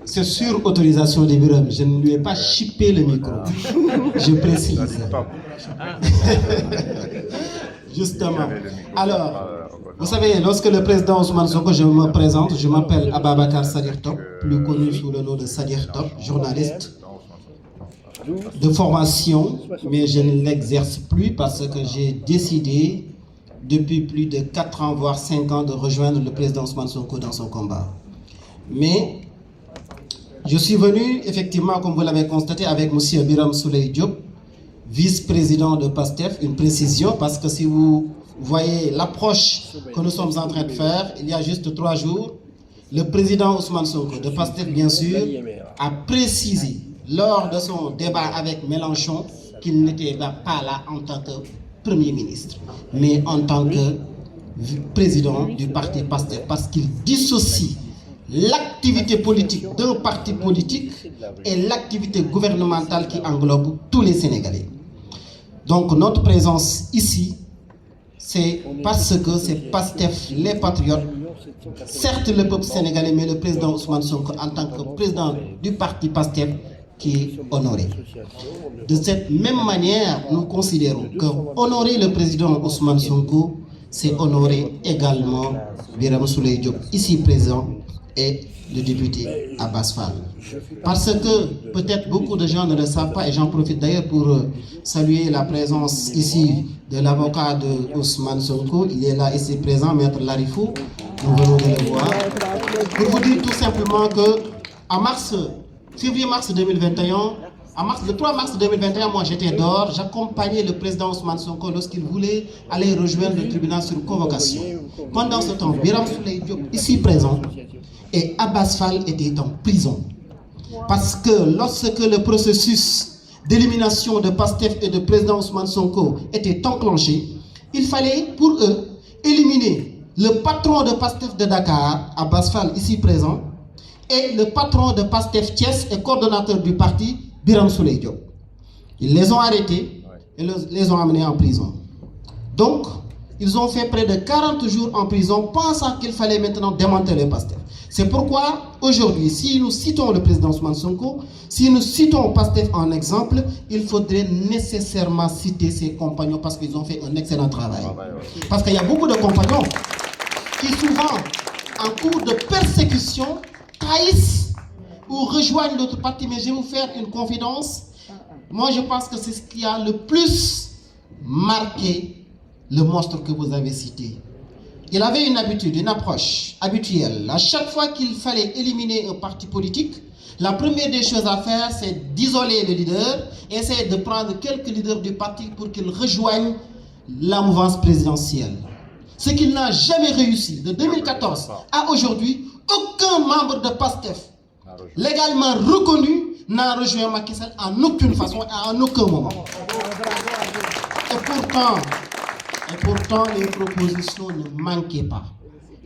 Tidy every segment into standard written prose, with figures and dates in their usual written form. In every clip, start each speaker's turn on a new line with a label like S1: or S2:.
S1: C'est sur autorisation de Birame. Je ne lui ai pas chippé le micro. Je précise. Justement. Alors, vous savez, lorsque le président Ousmane Sonko, je me présente, je m'appelle Ababakar Sadir Top, plus connu sous le nom de Sadir Top, journaliste de formation, mais je ne l'exerce plus parce que j'ai décidé, depuis plus de 4 ans, voire 5 ans, de rejoindre le président Ousmane Sonko dans son combat. Mais je suis venu, effectivement, comme vous l'avez constaté, avec M. Birame Souleye Diop, vice-président de PASTEF, une précision, parce que si vous voyez l'approche que nous sommes en train de faire, il y a juste 3 jours, le président Ousmane Sonko, de PASTEF bien sûr, a précisé lors de son débat avec Mélenchon qu'il n'était pas là en tant que Premier ministre, mais en tant que président du parti PASTEF, parce qu'il dissocie l'activité politique d'un parti politique et l'activité gouvernementale qui englobe tous les Sénégalais. Donc notre présence ici, c'est parce que c'est PASTEF, les patriotes, certes le peuple sénégalais, mais le président Ousmane Sonko en tant que président du parti PASTEF qui est honoré. De cette même manière, nous considérons que honorer le président Ousmane Sonko, c'est honorer également Birame Souleye Diop, ici présent, et le député Abass Fall. Parce que peut-être beaucoup de gens ne le savent pas, et j'en profite d'ailleurs pour saluer la présence ici de l'avocat de Ousmane Sonko. Il est là ici présent, Maître Larifou, nous venons de le voir. Pour vous dire tout simplement que en février-mars 2021, le 3 mars 2021, moi j'étais dehors, j'accompagnais le président Ousmane Sonko lorsqu'il voulait aller rejoindre le tribunal sur convocation. Pendant ce temps, Birame Souleye Diop, ici présent, et Abass Fall était en prison. Parce que lorsque le processus d'élimination de PASTEF et de président Ousmane Sonko était enclenché, il fallait pour eux éliminer le patron de PASTEF de Dakar, Abass Fall, ici présent, et le patron de PASTEF Thiès et coordonnateur du parti, Birame Souleye Diop. Ils les ont arrêtés et les ont amenés en prison. Donc, ils ont fait près de 40 jours en prison, pensant qu'il fallait maintenant démanteler PASTEF. C'est pourquoi, aujourd'hui, si nous citons le président Ousmane Sonko, si nous citons PASTEF en exemple, il faudrait nécessairement citer ses compagnons parce qu'ils ont fait un excellent travail. Parce qu'il y a beaucoup de compagnons qui souvent, en cours de persécution, trahissent ou rejoignent l'autre parti. Mais je vais vous faire une confidence. Moi, je pense que c'est ce qui a le plus marqué le monstre que vous avez cité. Il avait une habitude, une approche habituelle. À chaque fois qu'il fallait éliminer un parti politique, la première des choses à faire, c'est d'isoler le leader, essayer de prendre quelques leaders du parti pour qu'ils rejoignent la mouvance présidentielle. Ce qu'il n'a jamais réussi. De 2014 à aujourd'hui, aucun membre de PASTEF légalement reconnu n'a rejoint Macky Sall en aucune façon et en aucun moment. Et pourtant, les propositions ne manquaient pas.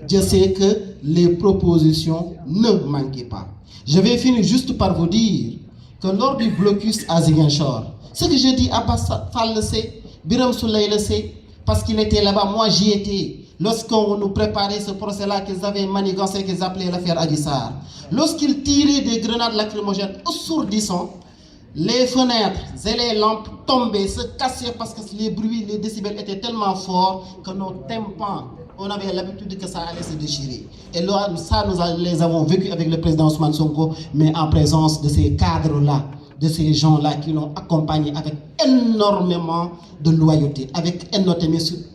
S1: Je sais que les propositions ne manquaient pas. Je vais finir juste par vous dire que lors du blocus à Ziguinchor, ce que je dis, Abass Fall le sait, Birame Souleye le sait, parce qu'il était là-bas, moi j'y étais. Lorsqu'on nous préparait ce procès-là qu'ils avaient manigancé, qu'ils appelaient l'affaire Adji Sarr, lorsqu'ils tiraient des grenades lacrymogènes assourdissants, les fenêtres et les lampes tombaient, se cassaient parce que les bruits, les décibels étaient tellement forts que nos tympans, on avait l'habitude que ça allait se déchirer. Et là, ça, nous les avons vécu avec le président Ousmane Sonko, mais en présence de ces cadres-là, de ces gens-là qui l'ont accompagné avec énormément de loyauté, avec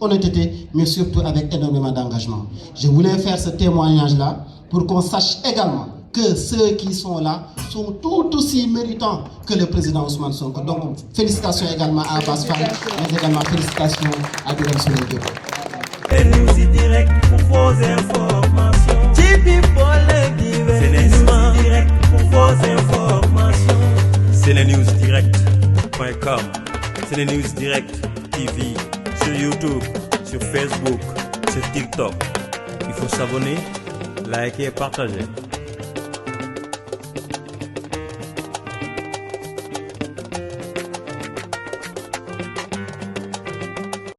S1: honnêteté, mais surtout avec énormément d'engagement. Je voulais faire ce témoignage-là pour qu'on sache également que ceux qui sont là sont tout aussi méritants que le président Ousmane Sonko. Donc, félicitations également à Abass Fall, mais également félicitations à Birame Souleye Diop.
S2: News direct pour vos informations. News direct pour vos informations. Senenewsdirect.com, News Direct TV, sur YouTube, sur Facebook, sur TikTok. Il faut s'abonner, liker et partager.